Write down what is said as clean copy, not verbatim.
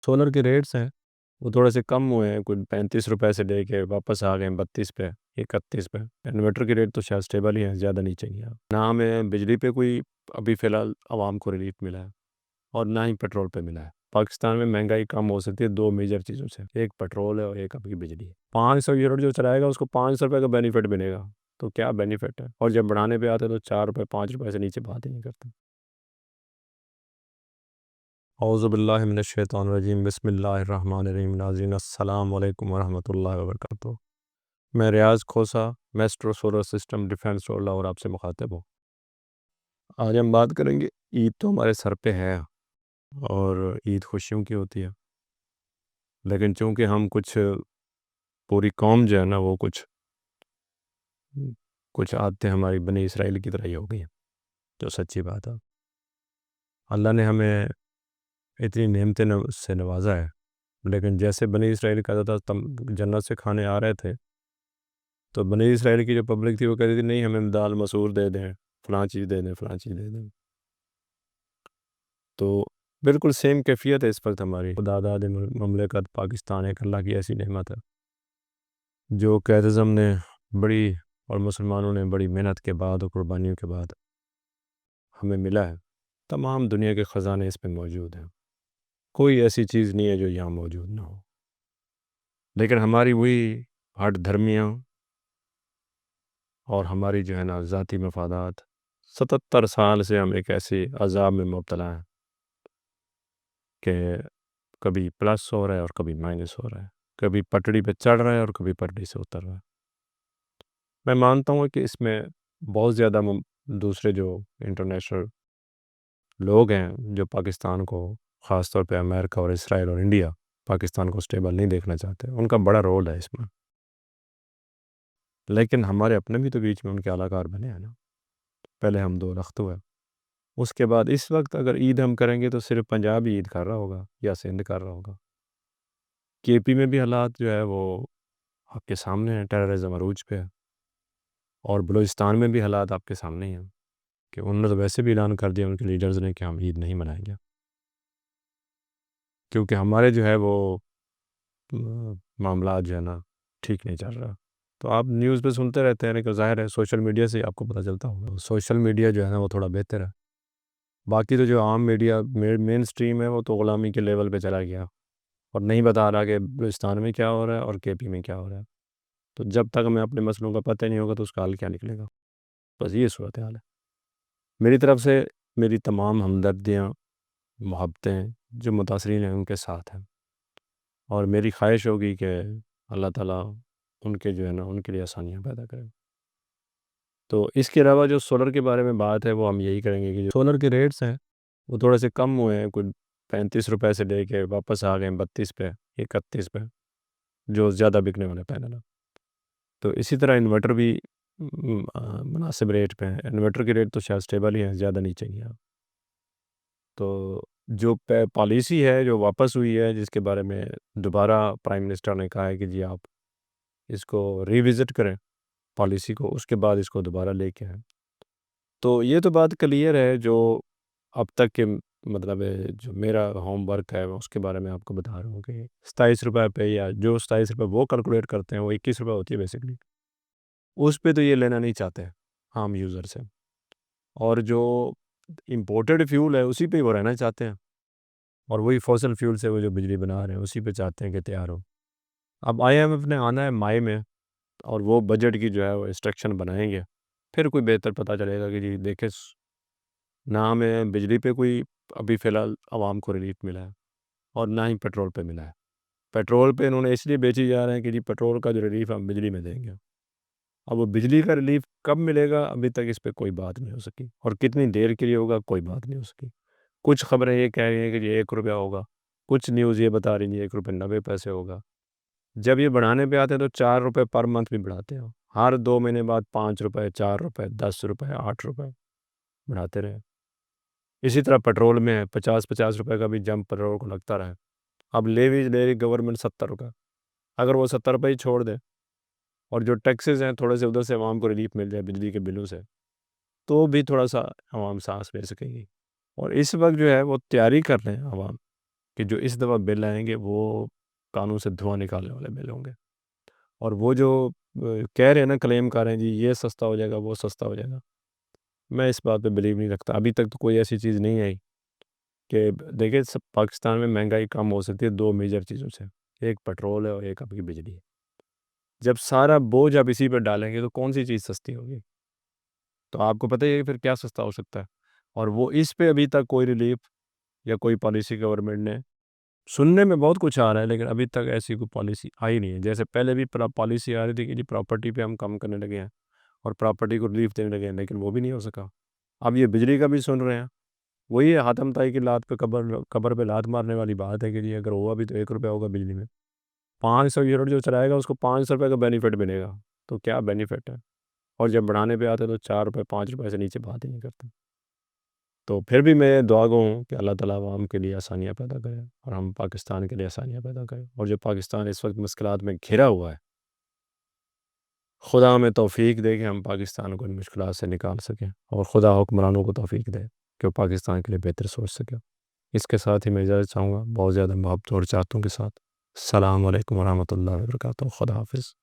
Solar کے rates ہیں وہ تھوڑے سے کم ہوئے ہیں، کوئی 35 روپے سے لے کے واپس آ گئے ہیں 32 پہ 31 پہ۔ انورٹر کی ریٹ تو شاید اسٹیبل ہی ہے، زیادہ نہیں چاہیے نہ ہمیں بجلی پہ کوئی ابھی فی الحال عوام کو ریلیف ملا ہے اور نہ ہی پیٹرول پہ ملا ہے۔ پاکستان میں مہنگائی کم ہو سکتی ہے دو میجر چیزوں سے، ایک پیٹرول ہے اور ایک ابھی بجلی ہے۔ 500 یونٹ جو چلائے گا اس کو 500 روپے کا بینیفٹ ملے گا، تو کیا بینیفٹ ہے؟ اور جب بڑھانے پہ آتے تو 4 روپے 5 روپے سے نیچے بات ہی نہیں کرتے۔ اعوذ باللہ من الشیطان الرجیم، بسم اللہ الرحمن الرحیم۔ ناظرین السلام علیکم ورحمۃ اللہ وبرکاتہ۔ میں Riaz Khosa, maestro solar system defence role اور آپ سے مخاطب ہوں۔ آج ہم بات کریں گے، عید تو ہمارے سر پہ ہے اور عید خوشیوں کی ہوتی ہے، لیکن چونکہ ہم پوری قوم جو ہے نا وہ کچھ عادتیں ہماری بنی اسرائیل کی طرح ہی ہو گئی ہیں، جو سچی بات ہے۔ اللہ نے ہمیں اتنی نعمتیں سے نوازا ہے، لیکن جیسے بنی اسرائیل کا تھا جنت سے کھانے آ رہے تھے تو بنی اسرائیل کی جو پبلک تھی وہ کہتی تھی نہیں ہمیں دال مسور دے دیں، فلاں چیز دے دیں، فلاں چیز دے دیں۔ تو بالکل سیم کیفیت ہے اس وقت ہماری۔ خدا داد مملکت پاکستان ایک اللہ کی ایسی نعمت ہے جو قائد اعظم نے بڑی اور مسلمانوں نے بڑی محنت کے بعد اور قربانیوں کے بعد ہمیں ملا ہے۔ تمام دنیا کے خزانے اس میں موجود ہیں، کوئی ایسی چیز نہیں ہے جو یہاں موجود نہ ہو، لیکن ہماری وہی ہٹ دھرمیاں اور ہماری جو ہے نا ذاتی مفادات 77 سال سے ہم ایک ایسے عذاب میں مبتلا ہیں کہ کبھی پلس ہو رہا ہے اور کبھی مائنس ہو رہا ہے، کبھی پٹڑی پہ چڑھ رہا ہے اور کبھی پٹڑی سے اتر رہا ہے۔ میں مانتا ہوں کہ اس میں بہت زیادہ دوسرے جو انٹرنیشنل لوگ ہیں جو پاکستان کو، خاص طور پہ امریکہ اور اسرائیل اور انڈیا، پاکستان کو اسٹیبل نہیں دیکھنا چاہتے، ان کا بڑا رول ہے اس میں، لیکن ہمارے اپنے بھی تو بیچ میں ان کے علاقار بنے ہیں نا۔ پہلے ہم دو رخت ہوئے، اس کے بعد اس وقت اگر عید ہم کریں گے تو صرف پنجاب ہی عید کر رہا ہوگا یا سندھ کر رہا ہوگا۔ کے پی میں بھی حالات جو ہے وہ آپ کے سامنے ہیں، ٹیررزم عروج پہ ہے، اور بلوچستان میں بھی حالات آپ کے سامنے ہیں کہ انہوں نے تو ویسے بھی اعلان کر دیا ان کے لیڈرز نے کہ ہم عید نہیں منائیں گے، کیونکہ ہمارے جو ہے وہ معاملات جو ہے نا ٹھیک نہیں چل رہا۔ تو آپ نیوز پہ سنتے رہتے ہیں، لیکن ظاہر ہے سوشل میڈیا سے آپ کو پتہ چلتا ہوگا، سوشل میڈیا جو ہے نا وہ تھوڑا بہتر ہے، باقی تو جو عام میڈیا مین سٹریم ہے وہ تو غلامی کے لیول پہ چلا گیا اور نہیں بتا رہا کہ بلوچستان میں کیا ہو رہا ہے اور کے پی میں کیا ہو رہا ہے۔ تو جب تک ہمیں اپنے مسئلوں کا پتہ نہیں ہوگا تو اس کا حل کیا نکلے گا؟ بس یہ صورتحال ہے۔ میری طرف سے میری تمام ہمدردیاں، محبتیں جو متاثرین ہیں ان کے ساتھ ہیں، اور میری خواہش ہوگی کہ اللہ تعالیٰ ان کے جو ہے نا ان کے لیے آسانیاں پیدا کریں۔ تو اس کے علاوہ جو سولر کے بارے میں بات ہے وہ ہم یہی کریں گے کہ جو سولر کے ریٹس ہیں وہ تھوڑے سے کم ہوئے ہیں، کوئی 35 روپے سے لے کے واپس آ گئے ہیں 32 پہ 31 پہ، جو زیادہ بکنے والے پینل ہیں۔ تو اسی طرح انورٹر بھی مناسب ریٹ پہ ہیں، انورٹر کی ریٹ تو شاید اسٹیبل ہی ہے، زیادہ نہیں چاہیے۔ تو جو پالیسی ہے جو واپس ہوئی ہے، جس کے بارے میں دوبارہ پرائم منسٹر نے کہا ہے کہ جی آپ اس کو ریوزٹ کریں پالیسی کو، اس کے بعد اس کو دوبارہ لے کے آئیں، تو یہ تو بات کلیئر ہے۔ جو اب تک کے مطلب ہے جو میرا ہوم ورک ہے اس کے بارے میں آپ کو بتا رہا ہوں کہ 27 روپے پہ، یا جو 27 روپے وہ کیلکولیٹ کرتے ہیں وہ 21 روپے ہوتی ہے بیسکلی، اس پہ تو یہ لینا نہیں چاہتے عام یوزر سے، اور جو امپورٹڈ فیول ہے اسی پہ وہ رہنا چاہتے ہیں، اور وہی فوسل فیول سے وہ جو بجلی بنا رہے ہیں اسی پہ چاہتے ہیں کہ تیار ہو۔ اب IMF نے آنا ہے مئی میں، اور وہ بجٹ کی جو ہے وہ انسٹرکشن بنائیں گے، پھر کوئی بہتر پتہ چلے گا کہ جی دیکھیں نہ ہمیں بجلی پہ کوئی ابھی فی الحال عوام کو ریلیف ملا ہے اور نہ ہی پیٹرول پہ ملا ہے۔ پیٹرول پہ انہوں نے اس لیے بیچی جا رہے ہیں کہ جی پیٹرول کا جو ریلیف ہم بجلی میں دیں گے، اب وہ بجلی کا ریلیف کب ملے گا ابھی تک اس پہ کوئی بات نہیں ہو سکی، اور کتنی دیر کے لیے ہوگا کوئی بات نہیں ہو سکی۔ کچھ خبریں یہ کہہ رہی ہیں کہ جی 1 روپیہ ہوگا، کچھ نیوز یہ بتا رہی ہیں 1 روپے 90 پیسے ہوگا۔ جب یہ بڑھانے پہ آتے ہیں تو 4 روپے پر منتھ بھی بڑھاتے ہیں، ہر 2 مہینے بعد 5 روپے 4 روپے 10 روپے 8 روپے بڑھاتے رہے۔ اسی طرح پیٹرول میں 50 روپے کا بھی جمپ پیٹرول کو لگتا رہا ہے۔ اب لے رہی گورنمنٹ 70 روپے، اگر وہ 70 روپے ہی چھوڑ دے اور جو ٹیکسز ہیں تھوڑے سے ادھر سے عوام کو ریلیف مل جائے بجلی کے بلوں سے، تو بھی تھوڑا سا عوام سانس لے سکے گی۔ اور اس وقت جو ہے وہ تیاری کر رہے ہیں عوام کہ جو اس دفعہ بل آئیں گے وہ قانون سے دھواں نکالنے والے بل ہوں گے، اور وہ جو کہہ رہے ہیں نا، کلیم کر رہے ہیں جی یہ سستا ہو جائے گا وہ سستا ہو جائے گا، میں اس بات پہ بلیو نہیں رکھتا۔ ابھی تک تو کوئی ایسی چیز نہیں آئی کہ دیکھیں سب پاکستان میں مہنگائی کم ہو سکتی ہے دو میجر چیزوں سے، ایک پیٹرول ہے اور ایک آپ کی بجلی ہے۔ جب سارا بوجھ آپ اسی پہ ڈالیں گے تو کون سی چیز سستی ہوگی؟ تو آپ کو پتہ ہی ہے کہ پھر کیا سستا ہو سکتا ہے، اور وہ اس پہ ابھی تک کوئی ریلیف یا کوئی پالیسی گورنمنٹ نے، سننے میں بہت کچھ آ رہا ہے لیکن ابھی تک ایسی کوئی پالیسی آئی نہیں ہے۔ جیسے پہلے بھی پالیسی آ رہی تھی کہ جی پراپرٹی پہ ہم کم کرنے لگے ہیں اور پراپرٹی کو ریلیف دینے لگے ہیں، لیکن وہ بھی نہیں ہو سکا۔ اب یہ بجلی کا بھی سن رہے ہیں، وہی حاتم طائی کی لات پہ قبر پہ لات مارنے والی بات ہے کہ جی اگر ہوا بھی تو 1 روپیہ ہوگا بجلی میں، 500 یونٹ جو چلائے گا اس کو 500 روپے کا بینیفٹ ملے گا، تو کیا بینیفٹ ہے؟ اور جب بڑھانے پہ آتے تو 4 روپے 5 روپے سے نیچے بات ہی نہیں کرتے۔ تو پھر بھی میں دعا گو ہوں کہ اللہ تعالیٰ عوام کے لیے آسانیاں پیدا کرے اور ہم پاکستان کے لیے آسانیاں پیدا کریں، اور جو پاکستان اس وقت مشکلات میں گھرا ہوا ہے، خدا ہمیں توفیق دے کہ ہم پاکستان کو ان مشکلات سے نکال سکیں، اور خدا حکمرانوں کو توفیق دے کہ وہ پاکستان کے لیے بہتر سوچ سکیں۔ اس کے ساتھ ہی میں اجازت چاہوں گا، بہت زیادہ محبت اور چاہتوں کے ساتھ۔ السلام علیکم ورحمۃ اللہ وبرکاتہ، خدا حافظ۔